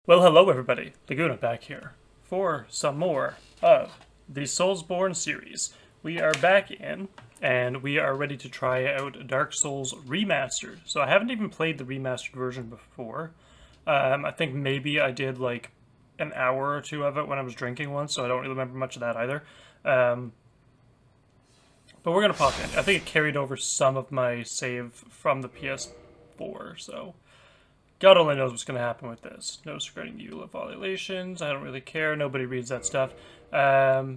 Well, hello everybody, Laguna back here for some more of the Soulsborne series. We are back in, and we are ready to try out Dark Souls Remastered. So I haven't even played the remastered version before. I think maybe I did like an hour or two of it when I was drinking once, so I don't really remember much of that either. But we're going to pop in. I think it carried over some of my save from the PS4, so... God only knows what's going to happen with this. No regarding the evil violations. I don't really care. Nobody reads that stuff. I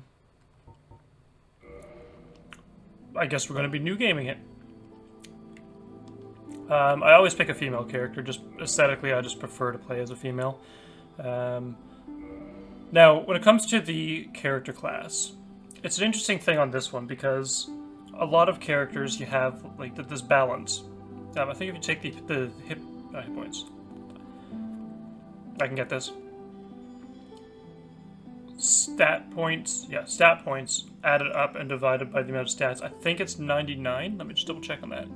guess we're going to be new gaming it. I always pick a female character. Just aesthetically, I just prefer to play as a female. Now, when it comes to the character class, it's an interesting thing on this one because a lot of characters you have like this balance. I think if you take the hit points. I can get this. Stat points. Yeah, stat points added up and divided by the amount of stats. I think it's 99. Let me just double check on that.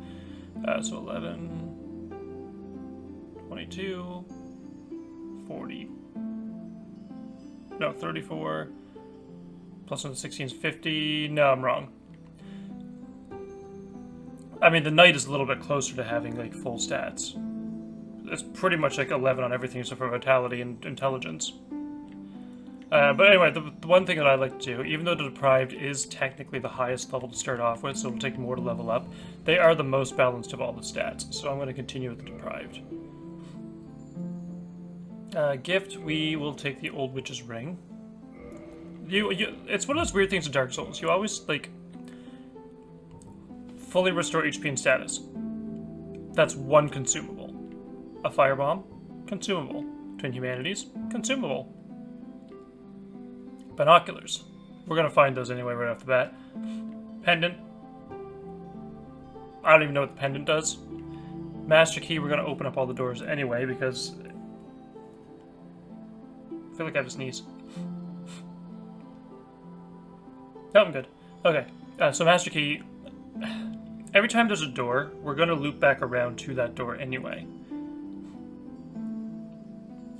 So 11, 22, 40. No, 34. Plus 1 to 16 is 50. No, I'm wrong. I mean, the knight is a little bit closer to having like full stats. It's pretty much like 11 on everything except for vitality and intelligence. But anyway, the one thing that I like to do, even though the deprived is technically the highest level to start off with, so it'll take more to level up, they are the most balanced of all the stats. So I'm going to continue with the deprived. Gift, we will take the Old Witch's Ring. It's one of those weird things in Dark Souls. You always, like, fully restore HP and status. That's one consumable. A firebomb, consumable. Twin Humanities, consumable. Binoculars. We're going to find those anyway right off the bat. Pendant. I don't even know what the pendant does. Master Key, we're going to open up all the doors anyway because... I feel like I have a sneeze. Oh, I'm good. Okay, so Master Key... Every time there's a door, we're going to loop back around to that door anyway.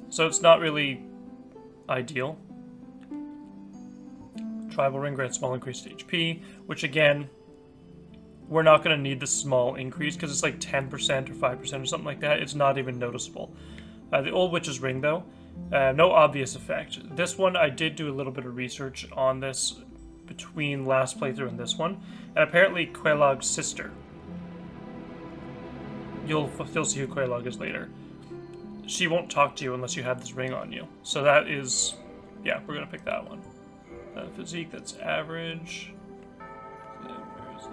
So it's not really ideal. Tribal Ring grants small increase to HP, which again, we're not going to need the small increase because it's like 10% or 5% or something like that. It's not even noticeable. The Old Witch's Ring, though, no obvious effect. This one, I did do a little bit of research on this between last playthrough and this one, and apparently Quelog's sister. You'll see who Quelog is later. She won't talk to you unless you have this ring on you. So that is... Yeah, we're going to pick that one. Physique, that's average. Where is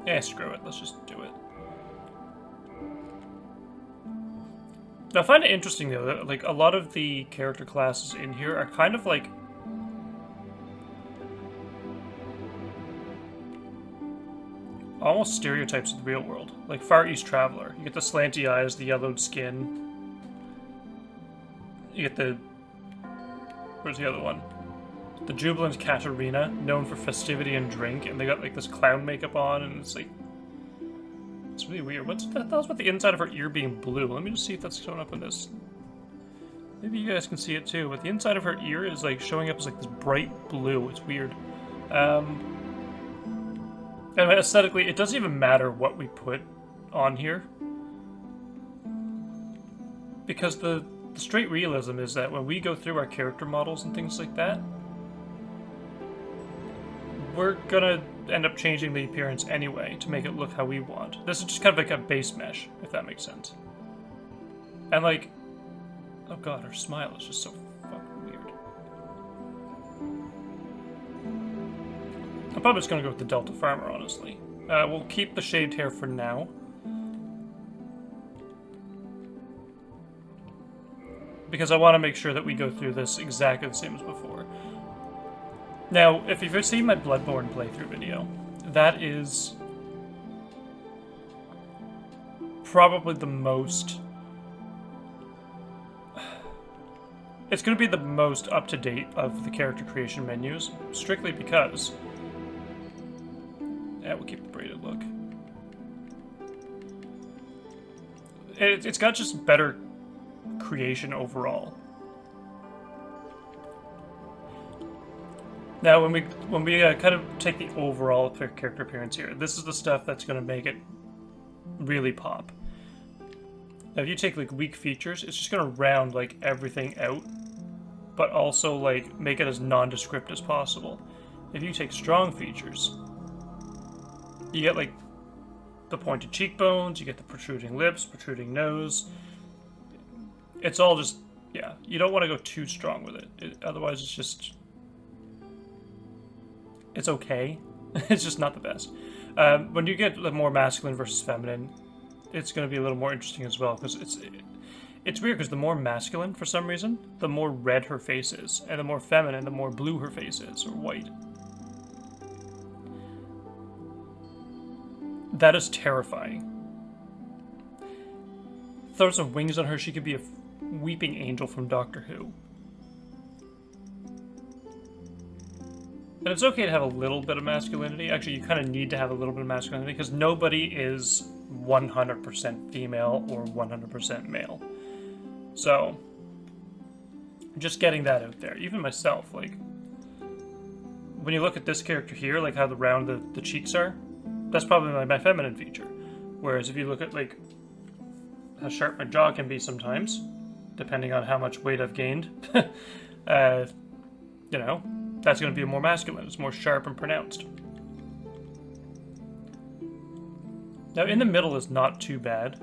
that? Yeah, screw it. Let's just do it. Now, I find it interesting, though, that like, a lot of the character classes in here are kind of like... almost stereotypes of the real world. Like Far East Traveler. You get the slanty eyes, the yellowed skin. You get the... Where's the other one? The Jubilant Katarina, known for festivity and drink, and they got like this clown makeup on, and it's like... It's really weird. What's the hell's with the inside of her ear being blue? Let me just see if that's showing up in this. Maybe you guys can see it too, but the inside of her ear is like showing up as like this bright blue. It's weird. And aesthetically, it doesn't even matter what we put on here. Because the straight realism is that when we go through our character models and things like that, we're gonna end up changing the appearance anyway to make it look how we want. This is just kind of like a base mesh, if that makes sense. And like, oh god, her smile is just so fucking weird. I'm probably just gonna go with the Delta Farmer, honestly. We'll keep the shaved hair for now. Because I want to make sure that we go through this exactly the same as before. Now, if you've seen my Bloodborne playthrough video, that is probably the most... It's going to be the most up-to-date of the character creation menus, strictly because... Yeah, we'll keep the braided look. it's got just better creation overall. Now, when we kind of take the overall character appearance here, this is the stuff that's going to make it really pop. Now, if you take like weak features, it's just going to round like everything out, but also like make it as nondescript as possible. If you take strong features, you get like the pointed cheekbones, you get the protruding lips, protruding nose. It's all just, yeah, you don't want to go too strong with it. Otherwise it's just, it's okay. It's just not the best. When you get the more masculine versus feminine, it's going to be a little more interesting as well, because it's weird, because the more masculine, for some reason, the more red her face is, and the more feminine, the more blue her face is, or white. That is terrifying. Throw some wings on her, she could be a weeping angel from Doctor Who. And it's okay to have a little bit of masculinity. Actually, you kind of need to have a little bit of masculinity, because nobody is 100% female or 100% male. So, just getting that out there. Even myself, like, when you look at this character here, like how round the cheeks are, that's probably my feminine feature. Whereas if you look at, like, how sharp my jaw can be sometimes, depending on how much weight I've gained, you know, that's going to be more masculine. It's more sharp and pronounced. Now, in the middle is not too bad.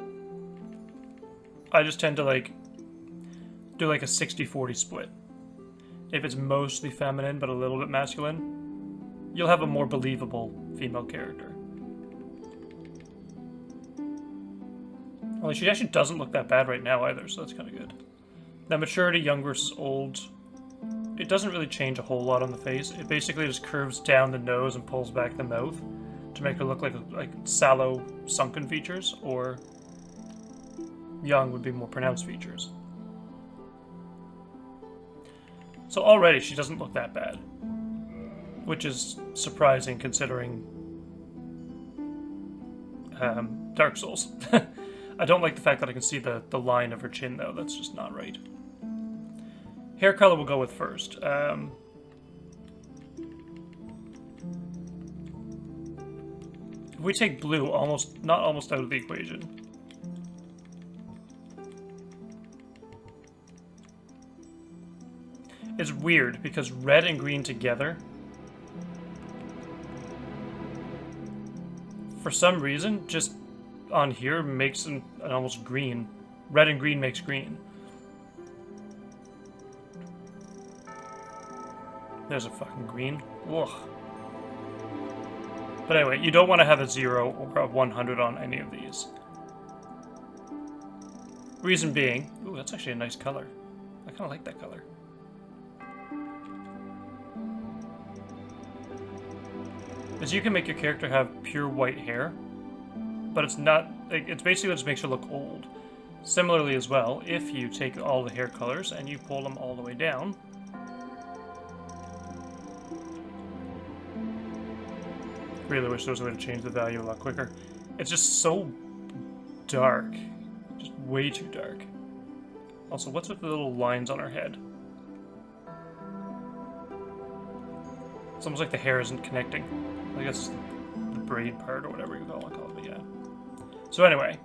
I just tend to, like, do like a 60-40 split. If it's mostly feminine but a little bit masculine, you'll have a more believable female character. Well, she actually doesn't look that bad right now either, so that's kind of good. Now, maturity, young versus old, it doesn't really change a whole lot on the face. It basically just curves down the nose and pulls back the mouth to make her look like sallow, sunken features, or young would be more pronounced features. So already she doesn't look that bad, which is surprising considering Dark Souls. I don't like the fact that I can see the line of her chin, though. That's just not right. Hair color we'll go with first. If we take blue, not almost out of the equation. It's weird, because red and green together, for some reason, just on here makes an almost green. Red and green makes green. There's a fucking green. Ugh. But anyway, you don't want to have a 0 or a 100 on any of these. Reason being, ooh, that's actually a nice color. I kind of like that color. Is you can make your character have pure white hair, but it's not, it's basically what just makes her look old. Similarly as well, if you take all the hair colors and you pull them all the way down, really wish there was a way to change the value a lot quicker. It's just so dark. Just way too dark. Also, what's with the little lines on her head? It's almost like the hair isn't connecting. I guess it's the braid part or whatever you want to call it, but yeah. So anyway,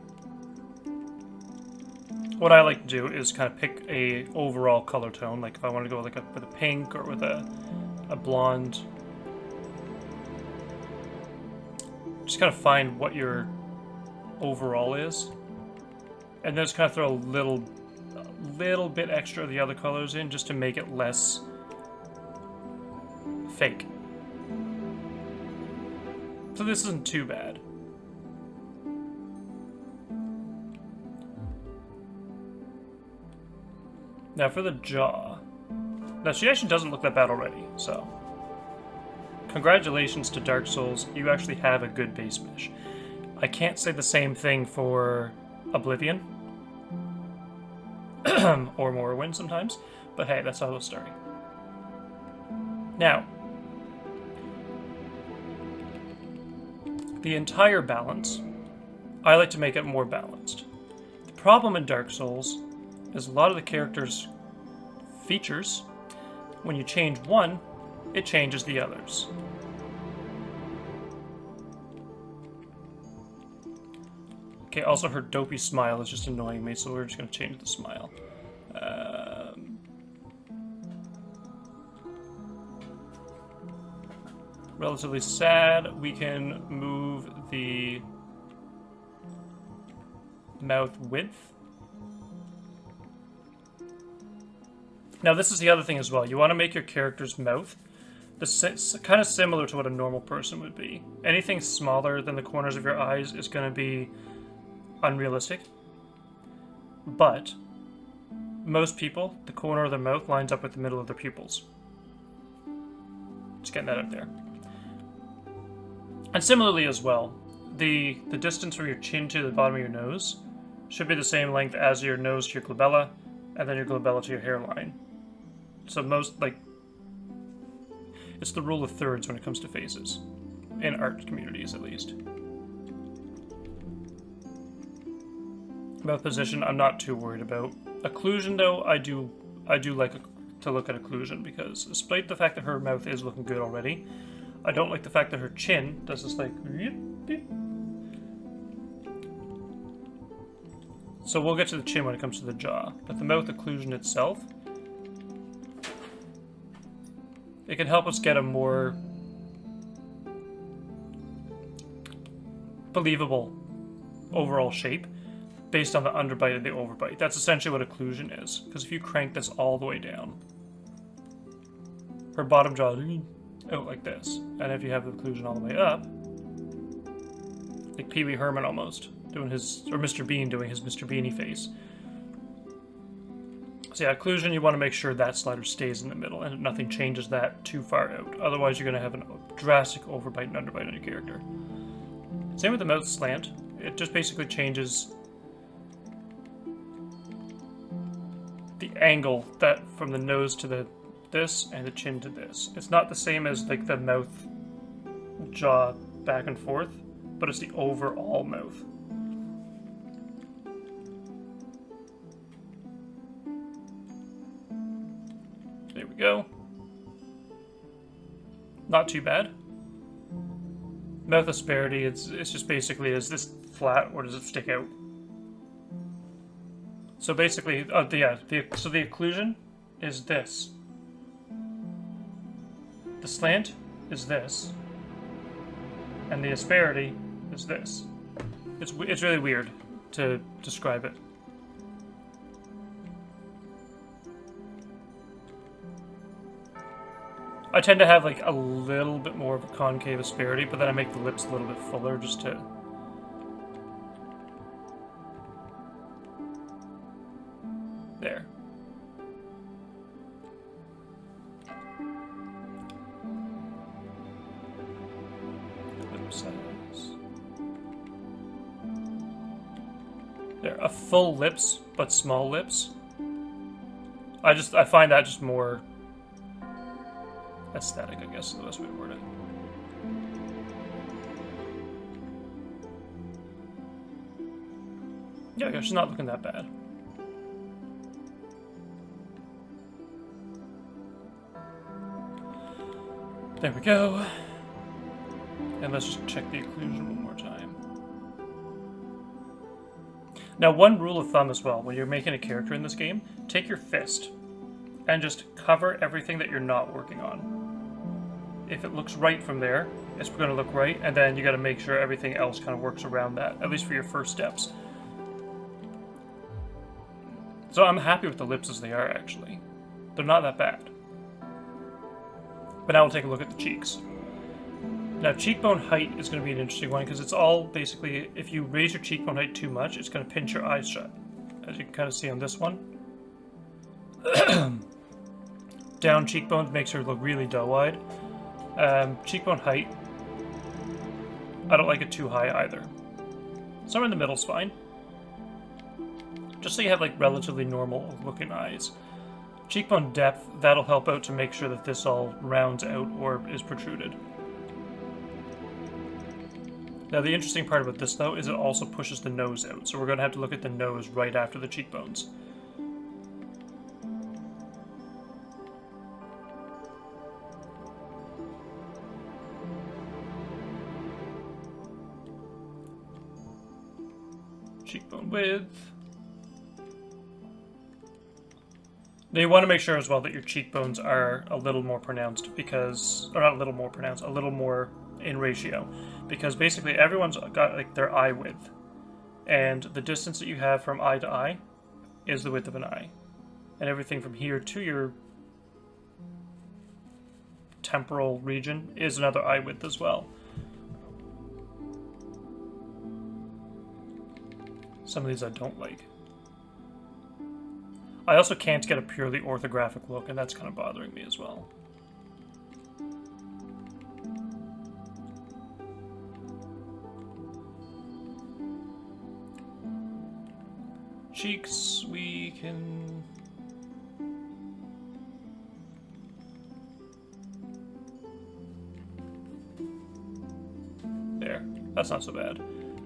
what I like to do is kind of pick a overall color tone. Like if I want to go with with a pink or with a blonde. Just kind of find what your overall is, and then just kind of throw a little bit extra of the other colors in just to make it less fake. So this isn't too bad. Now for the jaw. Now she actually doesn't look that bad already, so congratulations to Dark Souls, you actually have a good base mesh. I can't say the same thing for Oblivion, or Morrowind sometimes, but hey, that's how it was starting. Now, the entire balance, I like to make it more balanced. The problem in Dark Souls is a lot of the characters' features, when you change one, it changes the others. Okay, also her dopey smile is just annoying me, so we're just going to change the smile. Relatively sad. We can move the mouth width. Now this is the other thing as well. You want to make your character's mouth kind of similar to what a normal person would be. Anything smaller than the corners of your eyes is going to be unrealistic. But most people, the corner of their mouth lines up with the middle of their pupils. Just getting that out there. And similarly as well, the distance from your chin to the bottom of your nose should be the same length as your nose to your glabella, and then your glabella to your hairline. So most, like, it's the rule of thirds when it comes to faces. In art communities, at least. Mouth position, I'm not too worried about. Occlusion, though, I do like to look at occlusion, because despite the fact that her mouth is looking good already, I don't like the fact that her chin does this, like... So we'll get to the chin when it comes to the jaw, but the mouth occlusion itself, it can help us get a more believable overall shape based on the underbite and the overbite. That's essentially what occlusion is, because if you crank this all the way down, her bottom jaw out like this, and if you have the occlusion all the way up, like Pee Wee Herman almost, doing his, or Mr. Bean doing his Mr. Beanie face. So yeah, occlusion, you want to make sure that slider stays in the middle and nothing changes that too far out. Otherwise you're going to have a drastic overbite and underbite on your character. Same with the mouth slant. It just basically changes the angle that from the nose to this and the chin to this. It's not the same as like the mouth jaw back and forth, but it's the overall mouth. There we go. Not too bad. Mouth disparity, it's just basically, is this flat or does it stick out? So basically, so the occlusion is this. The slant is this. And the disparity is this. It's really weird to describe it. I tend to have like a little bit more of a concave disparity, but then I make the lips a little bit fuller just to... There. Lip size. There, a full lips, but small lips. I find that just more aesthetic, I guess is the best way to word it. Yeah, she's not looking that bad. There we go. And let's just check the occlusion one more time. Now, one rule of thumb as well, when you're making a character in this game, take your fist and just cover everything that you're not working on. If it looks right from there, it's going to look right, and then you got to make sure everything else kind of works around that, at least for your first steps. So I'm happy with the lips as they are, actually. They're not that bad. But now we'll take a look at the cheeks. Now, cheekbone height is going to be an interesting one, because it's all basically, if you raise your cheekbone height too much, it's going to pinch your eyes shut, as you can kind of see on this one. Down cheekbones makes her look really doe-eyed. Cheekbone height, I don't like it too high either. Somewhere in the middle's fine. Just so you have like relatively normal looking eyes. Cheekbone depth, that'll help out to make sure that this all rounds out or is protruded. Now the interesting part about this, though, is it also pushes the nose out. So we're going to have to look at the nose right after the cheekbones. Cheekbone width. Now you want to make sure as well that your cheekbones are a little more pronounced because, or not a little more pronounced, a little more in ratio. Because basically everyone's got like their eye width. And the distance that you have from eye to eye is the width of an eye. And everything from here to your temporal region is another eye width as well. Some of these I don't like. I also can't get a purely orthographic look, and that's kind of bothering me as well. Cheeks, we can... There. That's not so bad.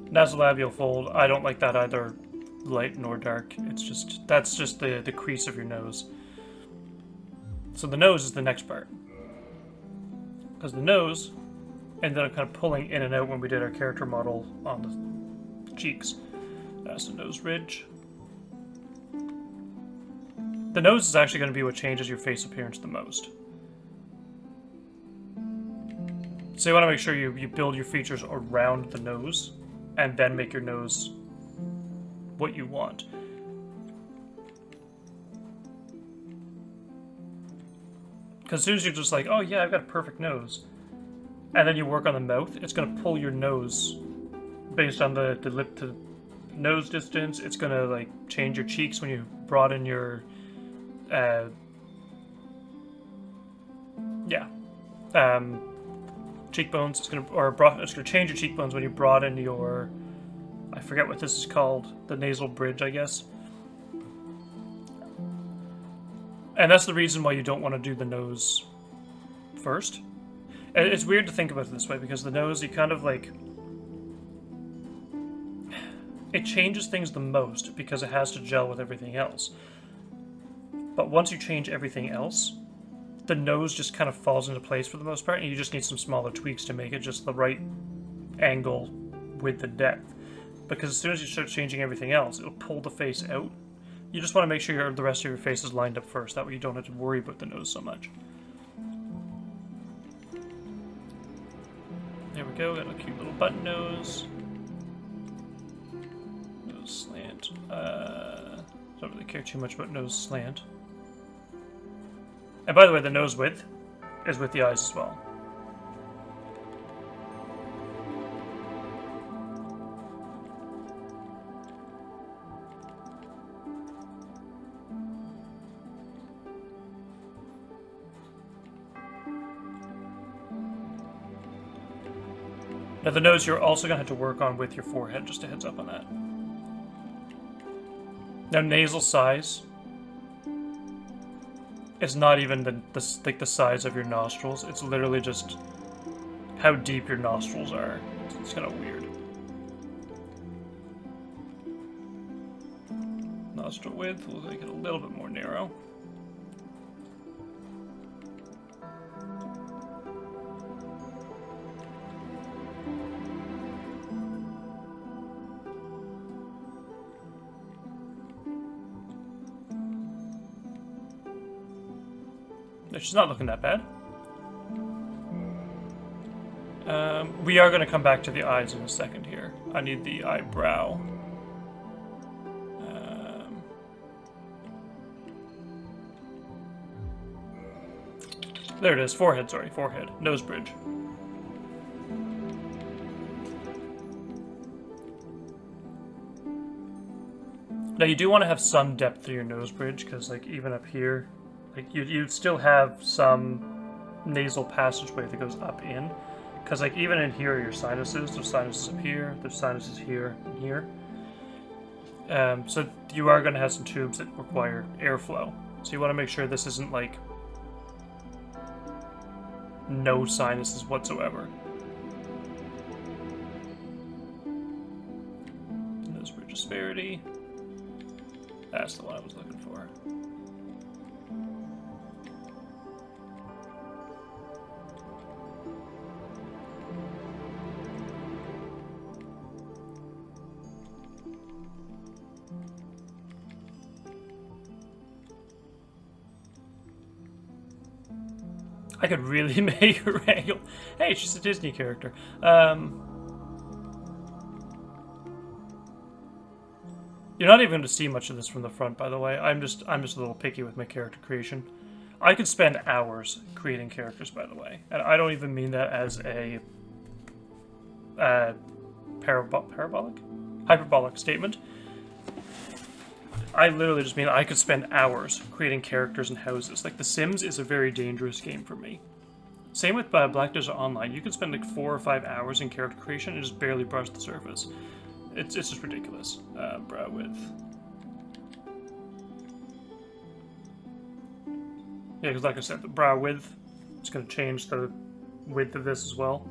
Nasolabial fold, I don't like that either. Light nor dark. It's just, that's just the crease of your nose. So the nose is the next part. Because the nose ended up kind of pulling in and out when we did our character model on the cheeks. That's the nose ridge. The nose is actually going to be what changes your face appearance the most. So you want to make sure you build your features around the nose and then make your nose what you want. Because as soon as you're just like, oh yeah, I've got a perfect nose, and then you work on the mouth, it's going to pull your nose based on the lip to nose distance. It's going to like change your cheeks when you broaden your cheekbones. It's going to change your cheekbones when you broaden your, I forget what this is called, the nasal bridge, I guess. And that's the reason why you don't want to do the nose first. And it's weird to think about it this way, because the nose, you kind of like... It changes things the most because it has to gel with everything else. But once you change everything else, the nose just kind of falls into place for the most part, and you just need some smaller tweaks to make it just the right angle with the depth. Because as soon as you start changing everything else, it'll pull the face out. You just want to make sure the rest of your face is lined up first. That way you don't have to worry about the nose so much. There we go. Got a cute little button nose. Nose slant. Don't really care too much about nose slant. And by the way, the nose width is with the eyes as well. Now the nose you're also going to have to work on with your forehead, just a heads up on that. Now nasal size, it's not even the size of your nostrils, it's literally just how deep your nostrils are. It's kind of weird. Nostril width, we'll make it a little bit more narrow. She's not looking that bad. We are going to come back to the eyes in a second here. I need the eyebrow. There it is. Forehead, sorry. Forehead. Nose bridge. Now you do want to have some depth to your nose bridge, because like even up here, like you'd still have some nasal passageway that goes up in, because like even in here are your sinuses. There's sinuses up here, there's sinuses here and here. So you are going to have some tubes that require airflow. So you want to make sure this isn't like no sinuses whatsoever. Disparity. That's the one I was looking for. I could really make her angle. Hey, she's a Disney character. You're not even going to see much of this from the front, by the way. I'm just a little picky with my character creation. I could spend hours creating characters, by the way, and I don't even mean that as a hyperbolic statement. I literally just mean I could spend hours creating characters and houses. Like, The Sims is a very dangerous game for me. Same with Black Desert Online. You can spend like 4 or 5 hours in character creation and just barely brush the surface. It's just ridiculous. Brow width. Yeah, because like I said, the brow width, it's going to change the width of this as well.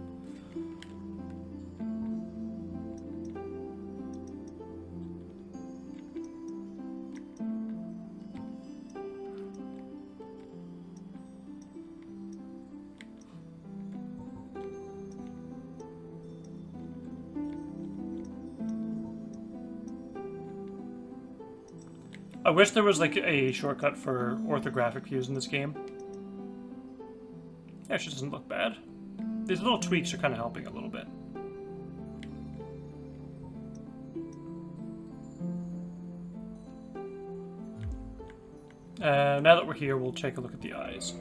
I wish there was like a shortcut for orthographic views in this game. Actually, doesn't look bad. These little tweaks are kind of helping a little bit. Now that we're here, we'll take a look at the eyes.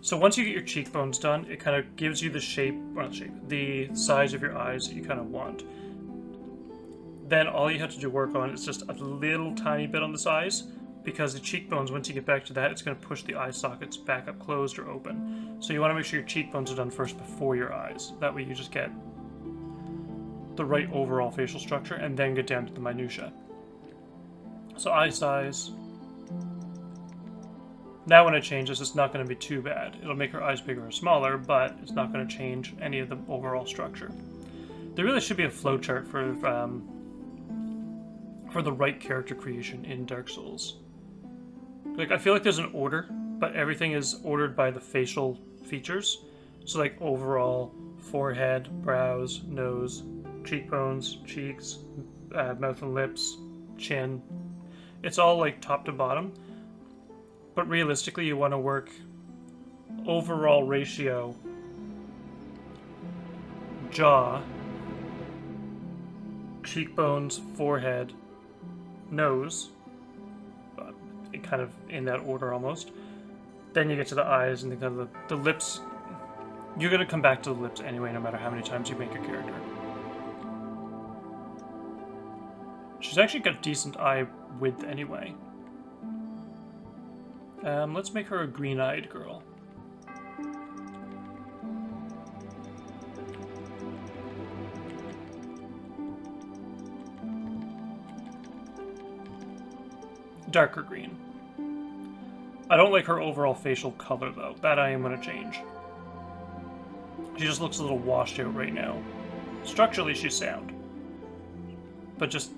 So once you get your cheekbones done, it kind of gives you the shape, or not shape, the size of your eyes that you kind of want. Then all you have to do work on is just a little tiny bit on the size, because the cheekbones, once you get back to that, it's going to push the eye sockets back up closed or open. So you want to make sure your cheekbones are done first before your eyes. That way you just get the right overall facial structure and then get down to the minutia. So eye size. Now when I change this, it's not going to be too bad. It'll make her eyes bigger or smaller, but it's not going to change any of the overall structure. There really should be a flowchart for the right character creation in Dark Souls. Like, I feel like there's an order, but everything is ordered by the facial features. So like overall forehead, brows, nose, cheekbones, cheeks, mouth and lips, chin. It's all like top to bottom. But realistically, you want to work overall ratio, jaw, cheekbones, forehead, nose, kind of in that order almost. Then you get to the eyes and the lips. You're going to come back to the lips anyway, no matter how many times you make a character. She's actually got decent eye width anyway. Let's make her a green-eyed girl. Darker green. I don't like her overall facial color, though. That I am going to change. She just looks a little washed out right now. Structurally, she's sound. But just...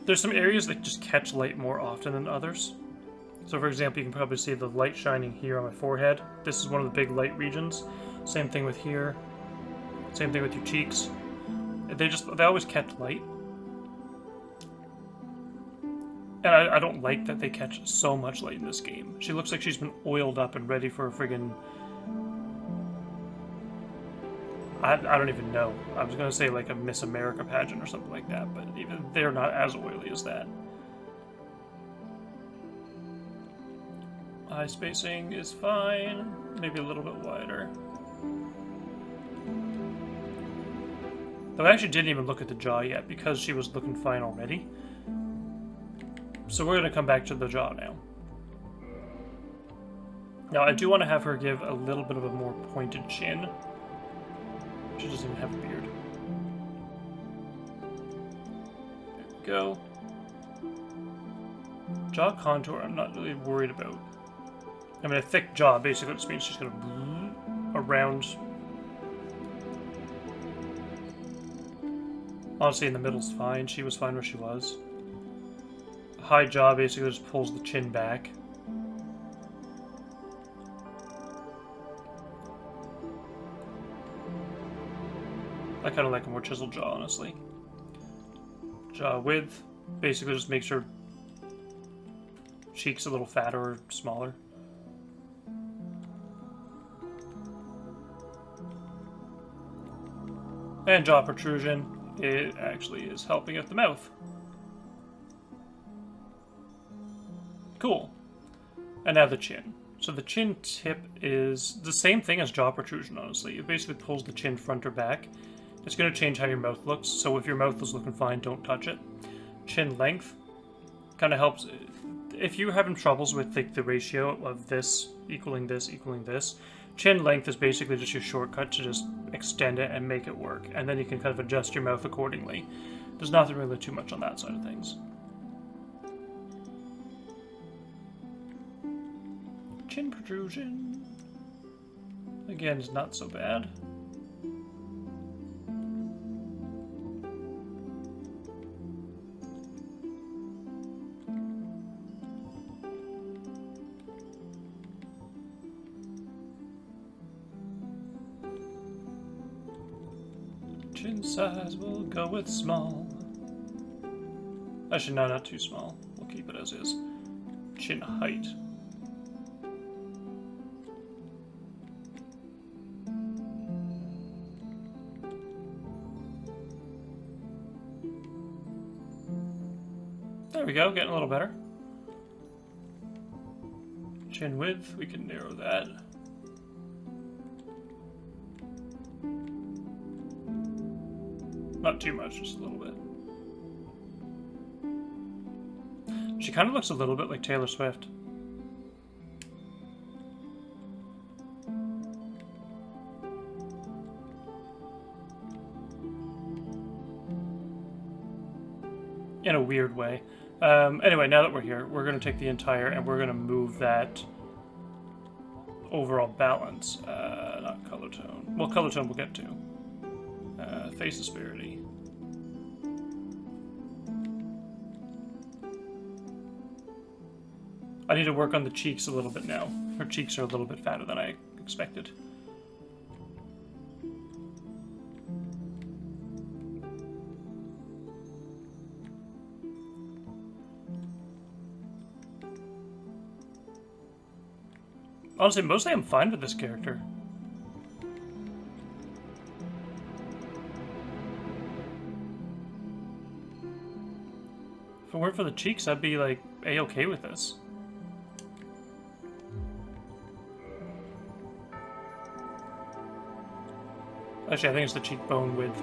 there's some areas that just catch light more often than others. So, for example, you can probably see the light shining here on my forehead. This is one of the big light regions. Same thing with here. Same thing with your cheeks. They always catch light. And I don't like that they catch so much light in this game. She looks like she's been oiled up and ready for a friggin'... I don't even know. I was going to say like a Miss America pageant or something like that, but even they're not as oily as that. Eye spacing is fine. Maybe a little bit wider. Though I actually didn't even look at the jaw yet because she was looking fine already. So we're going to come back to the jaw now. Now I do want to have her give a little bit of a more pointed chin. She doesn't even have a beard. There we go. Jaw contour I'm not really worried about. I mean, a thick jaw basically just means she's going to around Honestly, in the middle's fine. She was fine where she was. High jaw basically just pulls the chin back. I kind of like a more chiseled jaw, honestly. Jaw width basically just makes her cheeks a little fatter or smaller. And jaw protrusion, it actually is helping out the mouth. Cool. And now the chin. So the chin tip is the same thing as jaw protrusion, honestly. It basically pulls the chin front or back. It's going to change how your mouth looks, so if your mouth is looking fine, don't touch it. Chin length kind of helps. If you're having troubles with the ratio of this equaling this, chin length is basically just your shortcut to just extend it and make it work. And then you can kind of adjust your mouth accordingly. There's nothing really too much on that side of things. Chin protrusion, again, is not so bad. Chin size, we'll go with small. Actually, no, not too small. We'll keep it as is. Chin height. There we go, getting a little better. Chin width, we can narrow that. Not too much, just a little bit. She kind of looks a little bit like Taylor Swift. In a weird way. Anyway, now that we're here, we're going to take the entire and we're going to move that overall balance. Not color tone. Well, color tone we'll get to. Face disparity. I need to work on the cheeks a little bit now. Her cheeks are a little bit fatter than I expected. Honestly, mostly I'm fine with this character. If it weren't for the cheeks, I'd be like A-okay with this. Actually, I think it's the cheekbone width.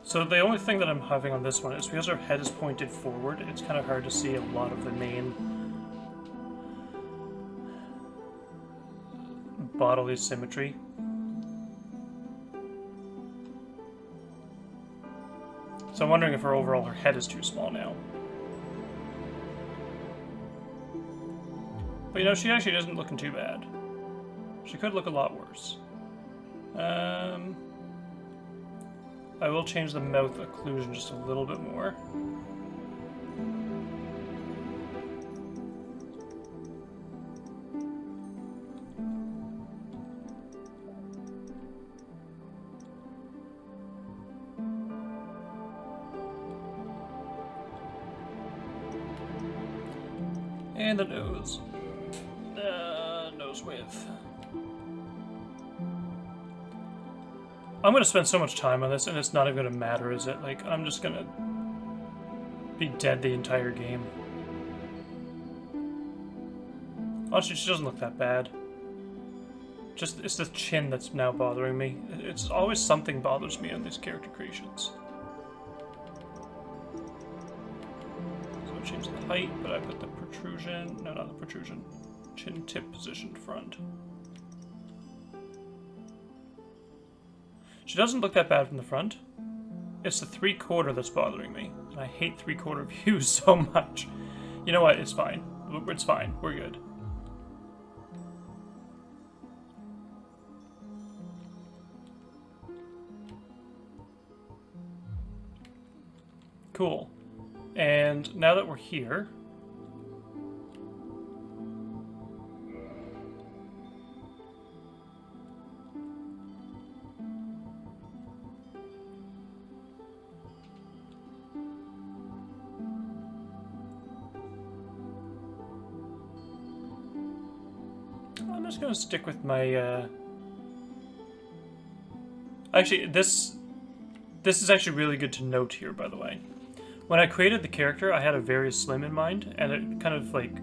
So the only thing that I'm having on this one is because our head is pointed forward, it's kind of hard to see a lot of the main bodily symmetry. So I'm wondering if her head is too small now. But you know, she actually isn't looking too bad. She could look a lot worse. I will change the mouth occlusion just a little bit more. And the nose. Nose width. I'm going to spend so much time on this, and it's not even going to matter, is it? Like, I'm just going to be dead the entire game. Honestly, she doesn't look that bad. Just, it's the chin that's now bothering me. It's always something bothers me on these character creations. So I changed the height, but I put the protrusion, no, not the protrusion, chin tip positioned front. She doesn't look that bad from the front. It's the 3/4 that's bothering me. And I hate 3/4 views so much. You know what? It's fine. It's fine. We're good. Cool. And now that we're here... I'm just gonna stick with my, Actually, this is actually really good to note here, by the way. When I created the character, I had a very slim in mind, and it kind of, like...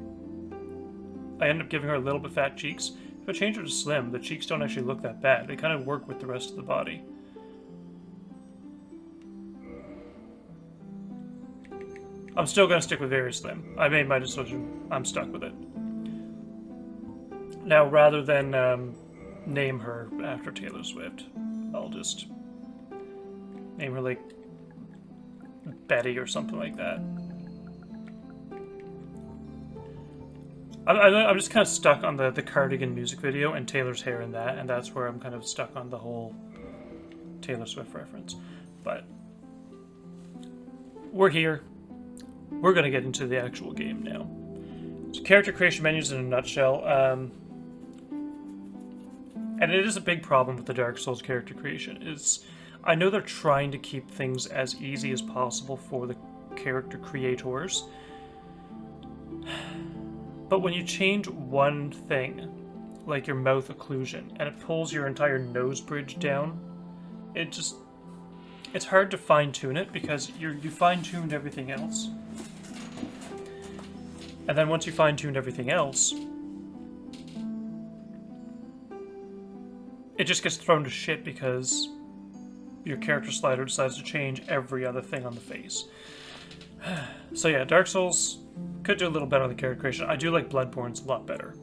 I ended up giving her a little bit fat cheeks. If I change her to slim, the cheeks don't actually look that bad. They kind of work with the rest of the body. I'm still gonna stick with very slim. I made my decision. I'm stuck with it. Now, rather than name her after Taylor Swift, I'll just name her, like, Betty or something like that. I'm just kind of stuck on the Cardigan music video and Taylor's hair in that, and that's where I'm kind of stuck on the whole Taylor Swift reference. But we're here. We're going to get into the actual game now. So character creation menus in a nutshell. And it is a big problem with the Dark Souls character creation. I know they're trying to keep things as easy as possible for the character creators. But when you change one thing, like your mouth occlusion, and it pulls your entire nose bridge down, it's hard to fine-tune it because you fine-tuned everything else. And then once you fine-tuned everything else, it just gets thrown to shit because your character slider decides to change every other thing on the face. So yeah, Dark Souls could do a little better on the character creation. I do like Bloodborne's a lot better,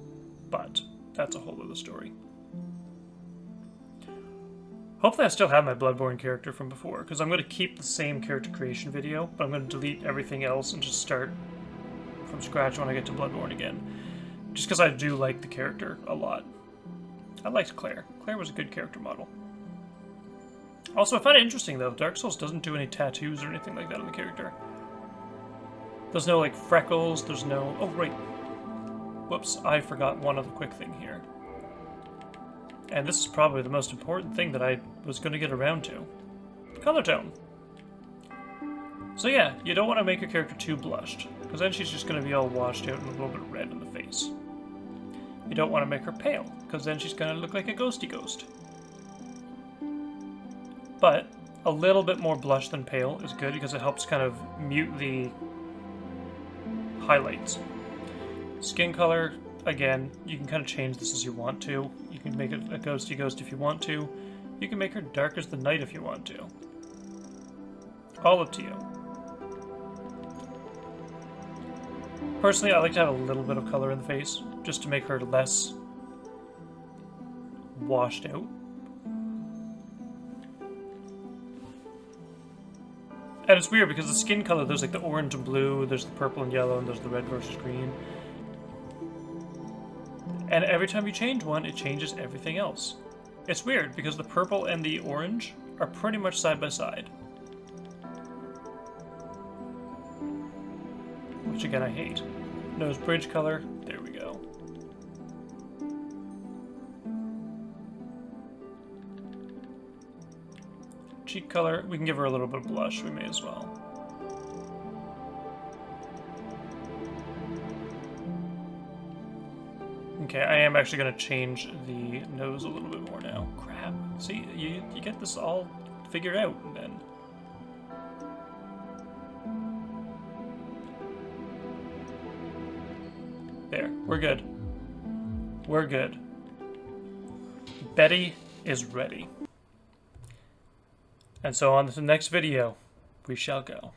but that's a whole other story. Hopefully I still have my Bloodborne character from before, because I'm going to keep the same character creation video, but I'm going to delete everything else and just start from scratch when I get to Bloodborne again. Just because I do like the character a lot. I liked Claire. Claire was a good character model. Also, I find it interesting, though. Dark Souls doesn't do any tattoos or anything like that on the character. There's no, like, freckles. There's no... Oh, right. Whoops. I forgot one other quick thing here. And this is probably the most important thing that I was going to get around to. Color tone. So yeah, you don't want to make your character too blushed, because then she's just going to be all washed out and a little bit red in the face. You don't want to make her pale, because then she's going to look like a ghosty ghost. But a little bit more blush than pale is good, because it helps kind of mute the highlights. Skin color, again, you can kind of change this as you want to. You can make it a ghosty ghost if you want to. You can make her dark as the night if you want to. All up to you. Personally, I like to have a little bit of color in the face, just to make her less washed out. And it's weird because the skin color, there's like the orange and blue, there's the purple and yellow, and there's the red versus green. And every time you change one, it changes everything else. It's weird because the purple and the orange are pretty much side by side. Which again, I hate. Nose bridge color, there we go. Cheek color, we can give her a little bit of blush, we may as well. Okay, I am actually going to change the nose a little bit more now. Crap. See, you get this all figured out, and then... There, we're good. We're good. Betty is ready. And so on to the next video, we shall go.